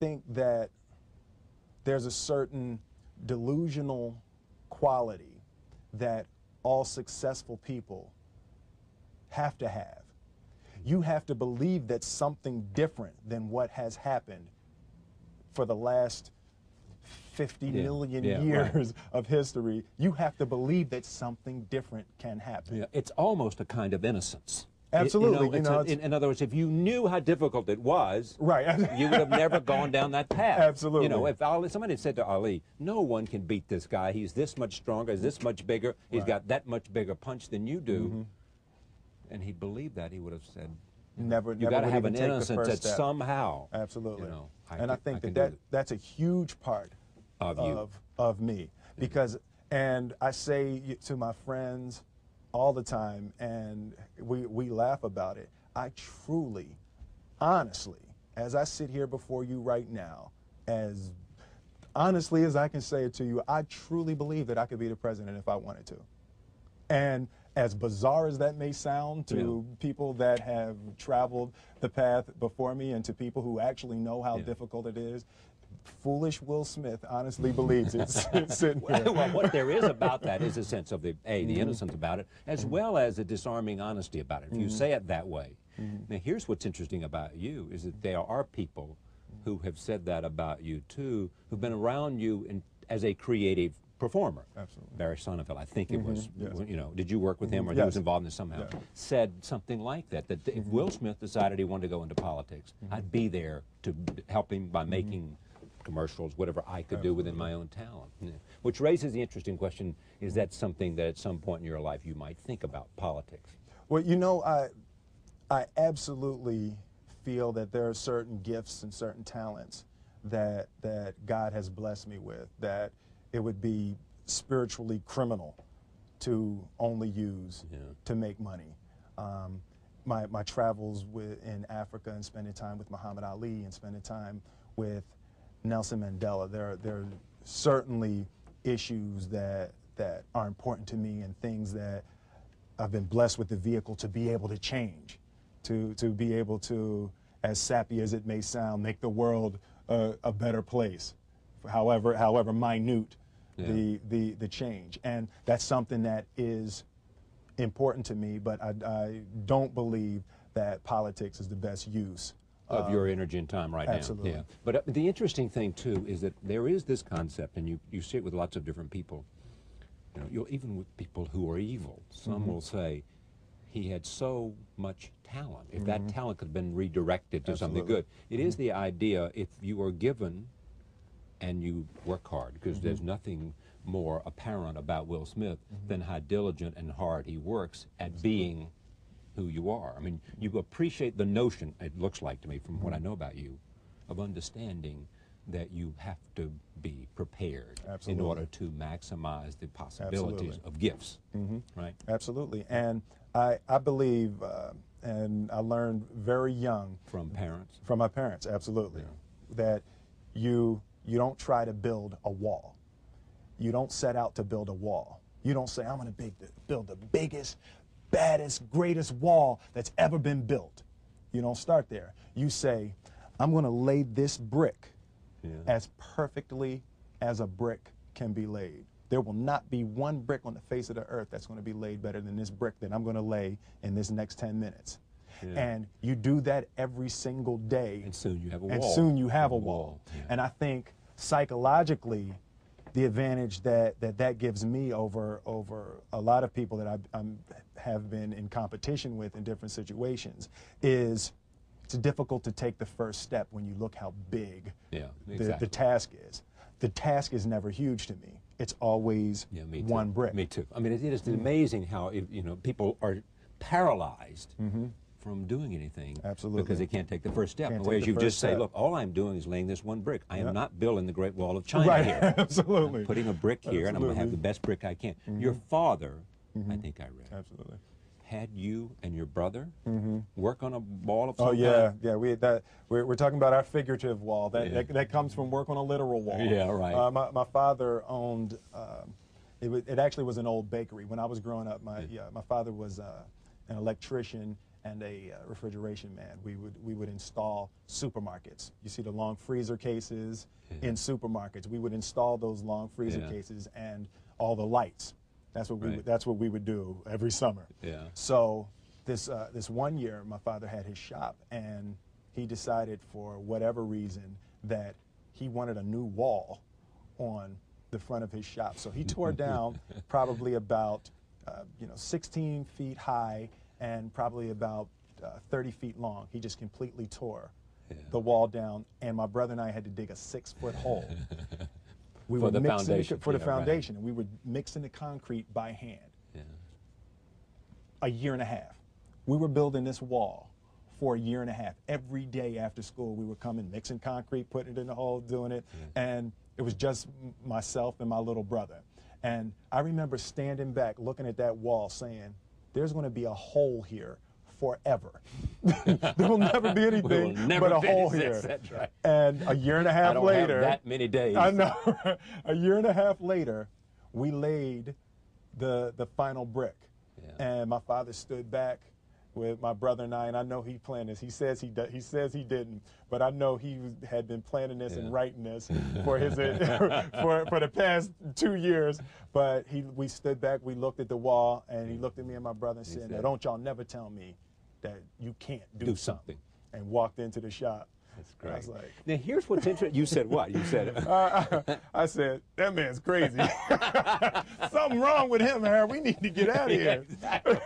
think that there's a certain delusional quality that all successful people have to have. You have to believe that something different than what has happened for the last 50 million years of history. You have to believe that something different can happen. Yeah, it's almost a kind of innocence. Absolutely. In other words, if you knew how difficult it was, right, you would have never gone down that path. Absolutely. You know, if somebody had said to Ali, no one can beat this guy, he's this much stronger, he's this much bigger, he's got that much bigger punch than you do, and he believed that, he would have said, never you got to have an take the innocence first that step. somehow. Absolutely. You know, I think that's a huge part of me, because, and I say to my friends all the time, and we laugh about it, I truly, honestly, as I sit here before you right now, as honestly as I can say it to you, I truly believe that I could be the president if I wanted to. And as bizarre as that may sound to people that have traveled the path before me and to people who actually know how difficult it is, foolish Will Smith honestly believes it's sitting here. Well, what there is about that is a sense of the innocence about it, as well as a disarming honesty about it, if you say it that way. Now, here's what's interesting about you, is that there are people who have said that about you, too, who've been around you as a creative performer. Absolutely. Barry Sonnenfeld, I think it was, Yes. you know, did you work with him, or he was involved in this somehow, said something like that, that if Will Smith decided he wanted to go into politics, I'd be there to help him by making commercials, whatever I could do within my own talent. Which raises the interesting question, is that something that at some point in your life you might think about, politics? Well, you know, I absolutely feel that there are certain gifts and certain talents that God has blessed me with, that it would be spiritually criminal to only use to make money. My travels in Africa and spending time with Muhammad Ali and spending time with Nelson Mandela, there are certainly issues that are important to me, and things that I've been blessed with the vehicle to be able to change, to be able to, as sappy as it may sound, make the world a better place, however minute the change. And that's something that is important to me, but I don't believe that politics is the best use of your energy and time right absolutely. now. Yeah. But the interesting thing, too, is that there is this concept, and you see it with lots of different people, you know, even with people who are evil. Some will say, he had so much talent. If that talent could have been redirected to something good. It is the idea, if you are given and you work hard, because there's nothing more apparent about Will Smith than how diligent and hard he works at being who you are. I mean, you appreciate the notion, it looks like to me from what I know about you, of understanding that you have to be prepared in order to maximize the possibilities of gifts, right? Absolutely. And I believe, and I learned very young. From parents? From my parents, absolutely. That you don't try to build a wall. You don't set out to build a wall. You don't say, I'm going to build the biggest, baddest, greatest wall that's ever been built. You don't start there. You say, I'm going to lay this brick as perfectly as a brick can be laid. There will not be one brick on the face of the earth that's going to be laid better than this brick that I'm going to lay in this next 10 minutes. And you do that every single day. And soon you have a wall. And soon you have a wall. And I think psychologically, the advantage that gives me over a lot of people that I have been in competition with in different situations is it's difficult to take the first step when you look how big the task is. The task is never huge to me. It's always one brick. Me too. I mean, it is amazing how people are paralyzed from doing anything because they can't take the first step. Whereas you just say, look, all I'm doing is laying this one brick. I am not building the Great Wall of China here. Absolutely. I'm putting a brick here, and I'm going to have the best brick I can. Your father, I think I read, had you and your brother work on a wall of some kind? Yeah. We're talking about our figurative wall. That comes from work on a literal wall. Yeah, right. My father owned. It actually was an old bakery when I was growing up. My father was an electrician and a refrigeration man. We would install supermarkets. You see the long freezer cases in supermarkets. We would install those long freezer cases and all the lights. That's what we would do every summer. Yeah. So this one year, my father had his shop, and he decided for whatever reason that he wanted a new wall on the front of his shop. So he tore down probably about 16 feet high and probably about 30 feet long. He just completely tore the wall down, and my brother and I had to dig a 6-foot hole. For the foundation. For the foundation, and we were mixing the concrete by hand. Yeah. A year and a half. We were building this wall for a year and a half. Every day after school, we were coming, mixing concrete, putting it in the hole, doing it, and it was just myself and my little brother. And I remember standing back, looking at that wall, saying, there's going to be a hole here forever. There will never be anything but a hole here. That's right. And a year and a half later, I don't have that many days. I know. A year and a half later, we laid the final brick. Yeah. And my father stood back with my brother and I know he planned this. He says he didn't, but I know he had been planning this and writing this for his for the past 2 years. But we stood back, we looked at the wall, and he looked at me and my brother and said, "Now don't y'all never tell me that you can't do something." And walked into the shop. That's great. I was like, now here's what's interesting. You said what? You said I said, that man's crazy. Something wrong with him, Harold. We need to get out of here. Exactly.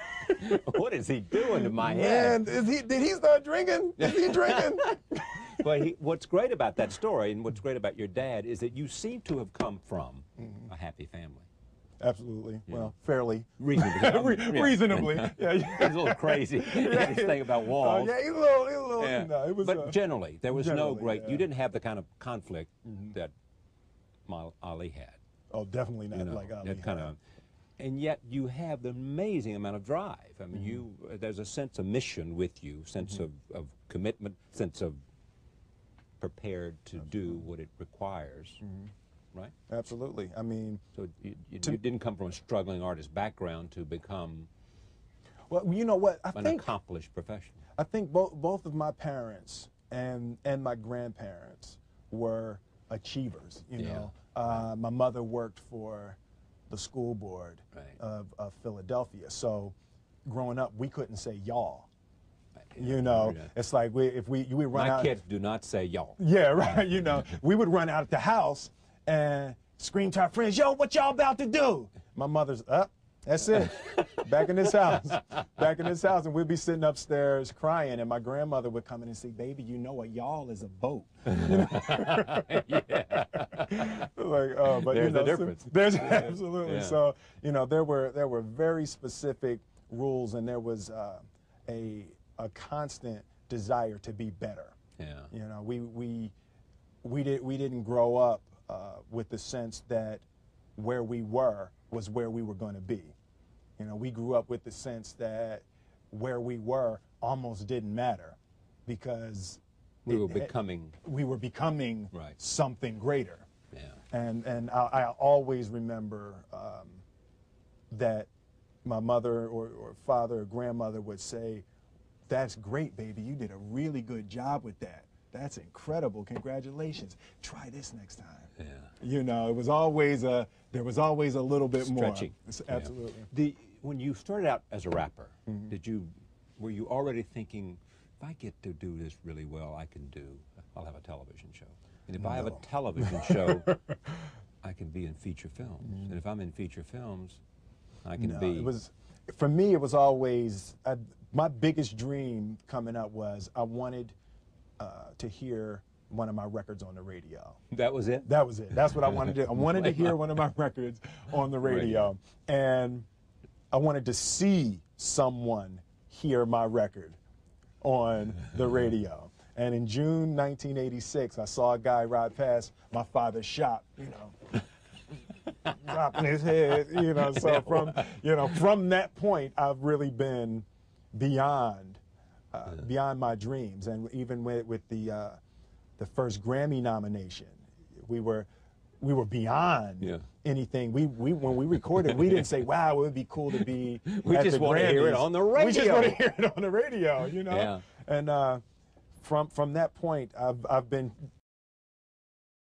What is he doing to my head? Man, did he start drinking? Is he drinking? But what's great about that story and what's great about your dad is that you seem to have come from a happy family. Absolutely. Yeah. Well, fairly. Reasonably. Reasonably. Yeah. He's a little crazy. This thing about walls. Yeah, he's a little. Yeah. No, it was, but generally, there was no great. Yeah. You didn't have the kind of conflict that Ali had. Oh, definitely not like Ali that kind of. And yet you have the amazing amount of drive. I mean, there's a sense of mission with you, sense of commitment, sense of prepared to do what it requires. Right? Absolutely. I mean, so you didn't come from a struggling artist background to become well, you know what? an accomplished professional. I think both of my parents and my grandparents were achievers. You know, my mother worked for the school board of Philadelphia, so growing up we couldn't say y'all. You know, it's like we run out. My kids do not say y'all. Yeah, right. You know, we would run out of the house and scream to our friends, "Yo, what y'all about to do?" My mother's up. That's it. Back in this house. Back in this house. And we'd be sitting upstairs crying, and my grandmother would come in and say, "Baby, you know a y'all is a boat." You know? Like, but there's you know, the difference. There's absolutely. So, you know, there were very specific rules, and there was a constant desire to be better. Yeah. You know, we didn't grow up with the sense that where we were was where we were going to be. You know, we grew up with the sense that where we were almost didn't matter because we were becoming something greater. Yeah. And I always remember that my mother or father or grandmother would say, "That's great, baby. You did a really good job with that. That's incredible. Congratulations. Try this next time." Yeah. You know, there was always a little bit stretching. More. Absolutely. Yeah. When you started out as a rapper, were you already thinking, if I get to do this really well, I'll have a television show. And if I have a television show, I can be in feature films. And if I'm in feature films, I can be. For me, it was always, my biggest dream coming up was I wanted to hear one of my records on the radio. That was it? That was it. That's what I wanted to do. I wanted to hear one of my records on the radio. And I wanted to see someone hear my record on the radio. And in June 1986, I saw a guy ride past my father's shop, you know, dropping his head, you know. So from that point, I've really been beyond my dreams. And even with the first Grammy nomination, we were we were beyond anything. We when we recorded, we didn't say, "Wow, it would be cool to be." We just want to hear it on the radio. We just want to hear it on the radio, you know. Yeah. And from that point, I've been